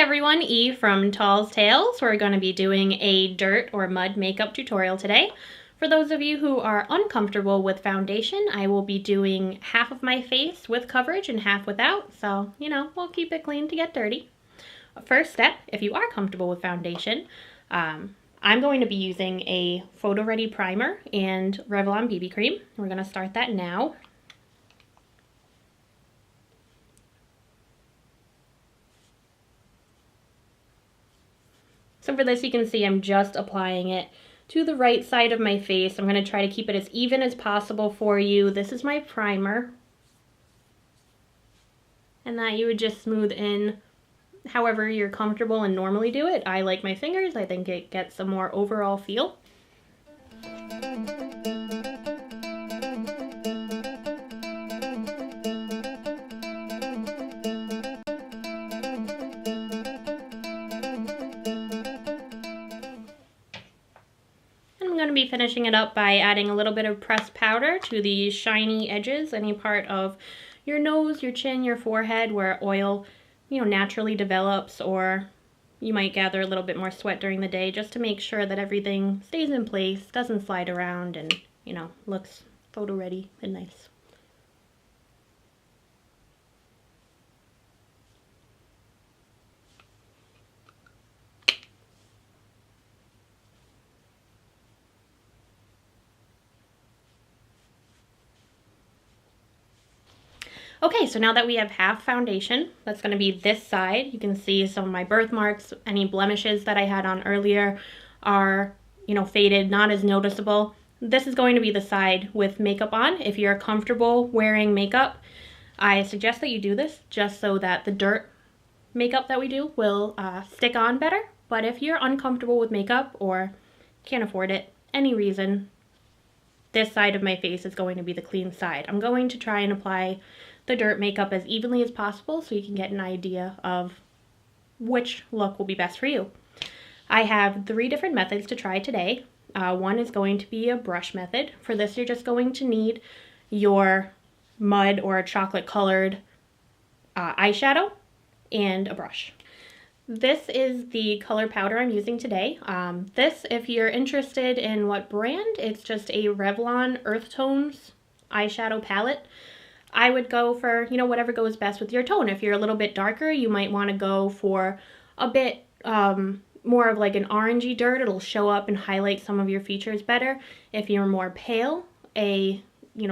everyone, Eve from Tall's Tales. We're going to be doing a dirt or mud makeup tutorial today. For those of you who are uncomfortable with foundation, I will be doing half of my face with coverage and half without, so, we'll keep it clean to get dirty. First step, if you are comfortable with foundation, I'm going to be using a Photo Ready primer and Revlon BB cream. We're going to start that now. So for this, you can see I'm just applying it to the right side of my face. I'm going to try to keep it as even as possible for you. This is my primer. And that you would just smooth in however you're comfortable and normally do it. I like my fingers. I think it gets a more overall feel. I'm going to be finishing it up by adding a little bit of pressed powder to the shiny edges, any part of your nose, your chin, your forehead where oil, naturally develops, or you might gather a little bit more sweat during the day, just to make sure that everything stays in place, doesn't slide around, and, looks photo ready and nice. Okay, so now that we have half foundation, that's going to be this side. You can see some of my birthmarks, any blemishes that I had on earlier are, faded, not as noticeable. This is going to be the side with makeup on. If you're comfortable wearing makeup, I suggest that you do this just so that the dirt makeup that we do will stick on better. But if you're uncomfortable with makeup or can't afford it, any reason, this side of my face is going to be the clean side. I'm going to try and apply the dirt makeup as evenly as possible so you can get an idea of which look will be best for you. I have 3 different methods to try today. One is going to be a brush method. For this, you're just going to need your mud or a chocolate colored eyeshadow and a brush. This is the color powder I'm using today. This, if you're interested in what brand, it's just a Revlon Earth Tones eyeshadow palette. I would go for, whatever goes best with your tone. If you're a little bit darker, you might want to go for a bit more of like an orangey dirt. It'll show up and highlight some of your features better. If you're more pale, a,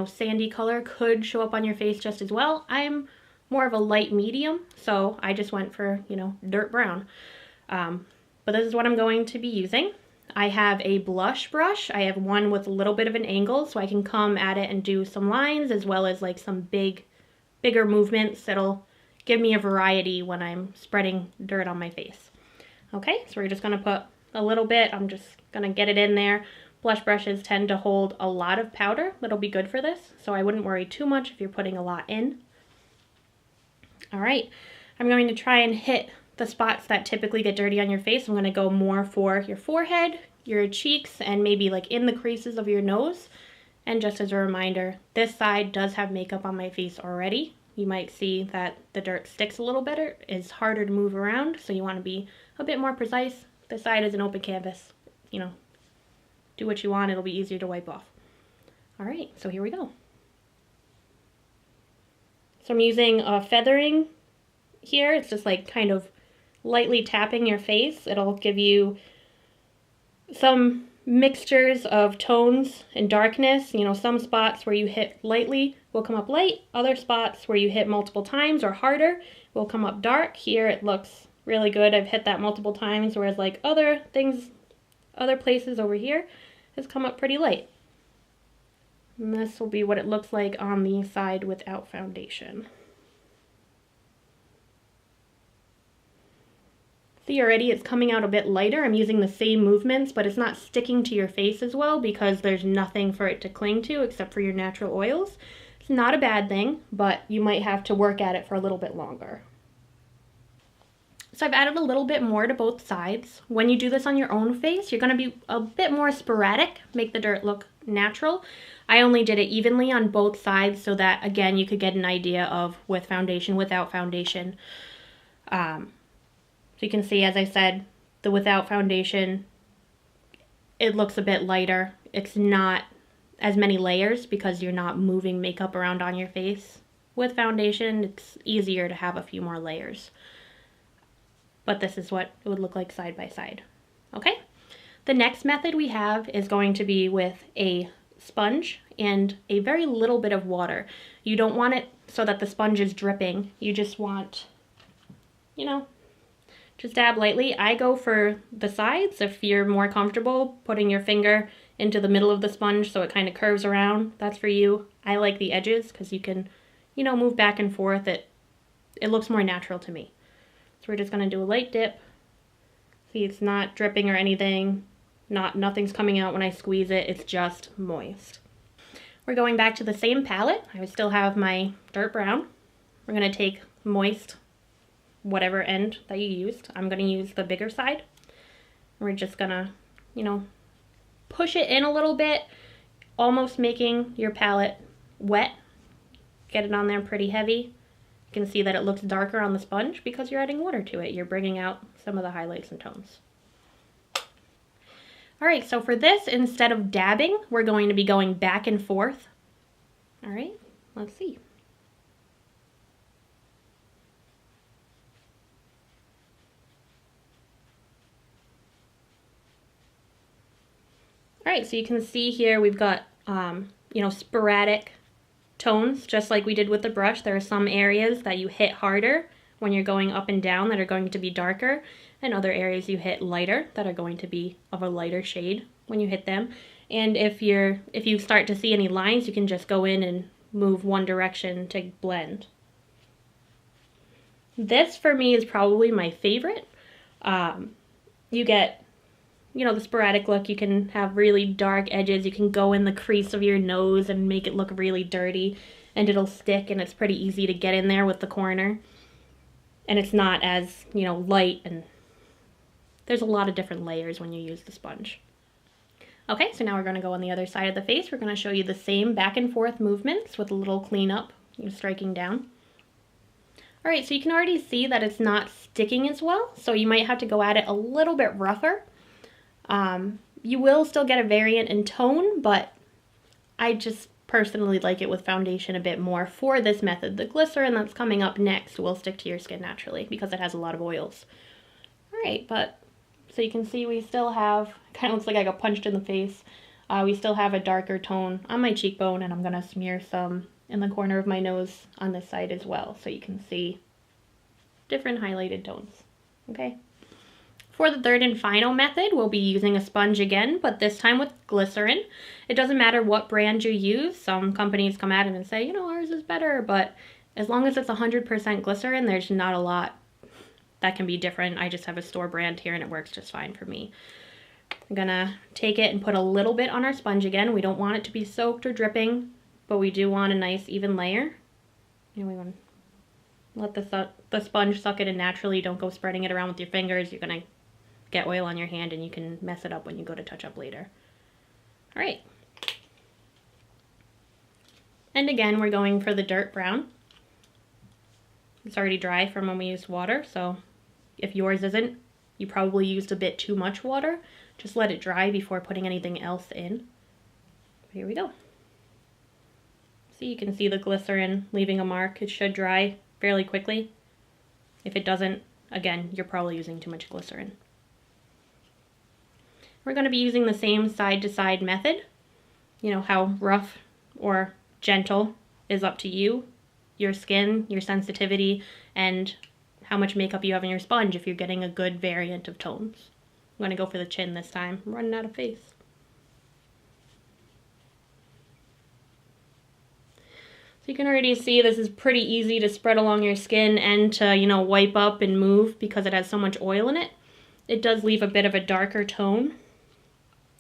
sandy color could show up on your face just as well. I'm more of a light medium, so I just went for, dirt brown. But this is what I'm going to be using. I have a blush brush. I have one with a little bit of an angle so I can come at it and do some lines as well as like some bigger movements. It'll give me a variety when I'm spreading dirt on my face. Okay, so we're just going to put a little bit. I'm just going to get it in there. Blush brushes tend to hold a lot of powder. That'll be good for this, so I wouldn't worry too much if you're putting a lot in. All right, I'm going to try and hit the spots that typically get dirty on your face. I'm going to go more for your forehead, your cheeks, and maybe like in the creases of your nose. And just as a reminder, this side does have makeup on my face already. You might see that the dirt sticks a little better. It's harder to move around, so you want to be a bit more precise. This side is an open canvas. Do what you want. It'll be easier to wipe off. All right, so here we go. So I'm using a feathering here. It's just like kind of lightly tapping your face. It'll give you some mixtures of tones and darkness. Some spots where you hit lightly will come up light. Other spots where you hit multiple times or harder will come up dark. Here it looks really good. I've hit that multiple times, whereas like other places over here has come up pretty light. And this will be what it looks like on the side without foundation. See already it's coming out a bit lighter. I'm using the same movements, but it's not sticking to your face as well because there's nothing for it to cling to except for your natural oils. It's not a bad thing, but you might have to work at it for a little bit longer. So I've added a little bit more to both sides. When you do this on your own face, you're going to be a bit more sporadic, make the dirt look natural. I only did it evenly on both sides so that, again, you could get an idea of with foundation, without foundation. So you can see, as I said, the without foundation, it looks a bit lighter. It's not as many layers because you're not moving makeup around on your face. With foundation, it's easier to have a few more layers. But this is what it would look like side by side. Okay? The next method we have is going to be with a sponge and a very little bit of water. You don't want it so that the sponge is dripping. You just want, you know, just dab lightly. I go for the sides if you're more comfortable putting your finger into the middle of the sponge so it kind of curves around. That's for you. I like the edges because you can, you know, move back and forth. It looks more natural to me. So we're just going to do a light dip. See, it's not dripping or anything. Nothing's coming out when I squeeze it. It's just moist. We're going back to the same palette. I still have my Dirt Brown. We're going to take moist, whatever end that you used. I'm going to use the bigger side. We're just going to, you know, push it in a little bit, almost making your palette wet. Get it on there pretty heavy. You can see that it looks darker on the sponge because you're adding water to it. You're bringing out some of the highlights and tones. All right, so for this, instead of dabbing, we're going to be going back and forth. All right, let's see. All right, so you can see here we've got, you know, sporadic tones, just like we did with the brush. There are some areas that you hit harder when you're going up and down that are going to be darker, and other areas you hit lighter that are going to be of a lighter shade when you hit them. And if you start to see any lines, you can just go in and move one direction to blend. This for me is probably my favorite. You get, you know, the sporadic look. You can have really dark edges. You can go in the crease of your nose and make it look really dirty, and it'll stick, and it's pretty easy to get in there with the corner. And it's not as, you know, light, and there's a lot of different layers when you use the sponge. Okay, so now we're going to go on the other side of the face. We're going to show you the same back and forth movements with a little cleanup, you know, striking down. All right, so you can already see that it's not sticking as well, so you might have to go at it a little bit rougher. You will still get a variant in tone, but I just personally like it with foundation a bit more for this method. The glycerin that's coming up next will stick to your skin naturally because it has a lot of oils. All right, but so you can see we still have, kind of looks like I got punched in the face. We still have a darker tone on my cheekbone, and I'm going to smear some in the corner of my nose on this side as well, so you can see different highlighted tones. Okay. For the third and final method, we'll be using a sponge again, but this time with glycerin. It doesn't matter what brand you use. Some companies come at it and say, you know, ours is better, but as long as it's 100% glycerin, there's not a lot that can be different. I just have a store brand here and it works just fine for me. I'm gonna take it and put a little bit on our sponge again. We don't want it to be soaked or dripping, but we do want a nice even layer. And we want to let the sponge suck it in naturally. Don't go spreading it around with your fingers. You're gonna get oil on your hand and you can mess it up when you go to touch up later. All right. And again, we're going for the Dirt Brown. It's already dry from when we used water, so if yours isn't, you probably used a bit too much water. Just let it dry before putting anything else in. Here we go. So you can see the glycerin leaving a mark. It should dry fairly quickly. If it doesn't, again, you're probably using too much glycerin. We're going to be using the same side-to-side method. You know, how rough or gentle is up to you, your skin, your sensitivity, and how much makeup you have on your sponge if you're getting a good variant of tones. I'm going to go for the chin this time. I'm running out of face. So you can already see this is pretty easy to spread along your skin and to, you know, wipe up and move because it has so much oil in it. It does leave a bit of a darker tone.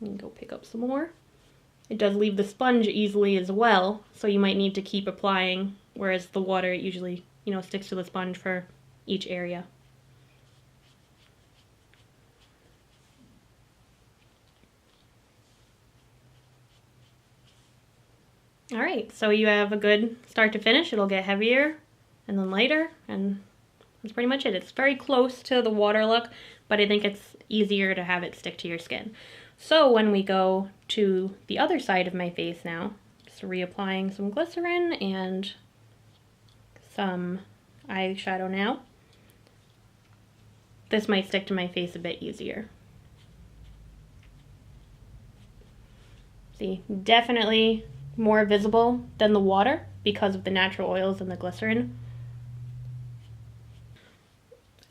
And go pick up some more. It does leave the sponge easily as well, so you might need to keep applying, whereas the water it usually, you know, sticks to the sponge for each area. All right, so you have a good start to finish. It'll get heavier and then lighter, and That's pretty much it. It's very close to the water look, but I think it's easier to have it stick to your skin. So when we go to the other side of my face now, just reapplying some glycerin and some eyeshadow now. This might stick to my face a bit easier. See, definitely more visible than the water because of the natural oils and the glycerin.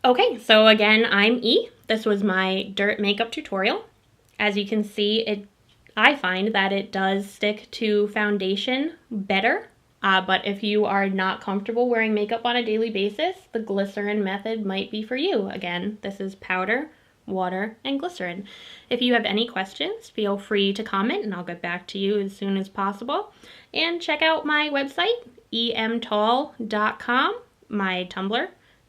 Okay, so again, I'm E. This was my dirt makeup tutorial. As you can see, I find that it does stick to foundation better. But if you are not comfortable wearing makeup on a daily basis, the glycerin method might be for you. Again, this is powder, water, and glycerin. If you have any questions, feel free to comment and I'll get back to you as soon as possible. And check out my website, emtall.com, my Tumblr,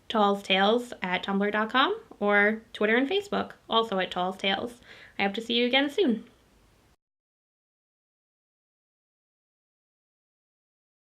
tallstales@tumblr.com, or Twitter and Facebook, also at tallstales. I hope to see you again soon.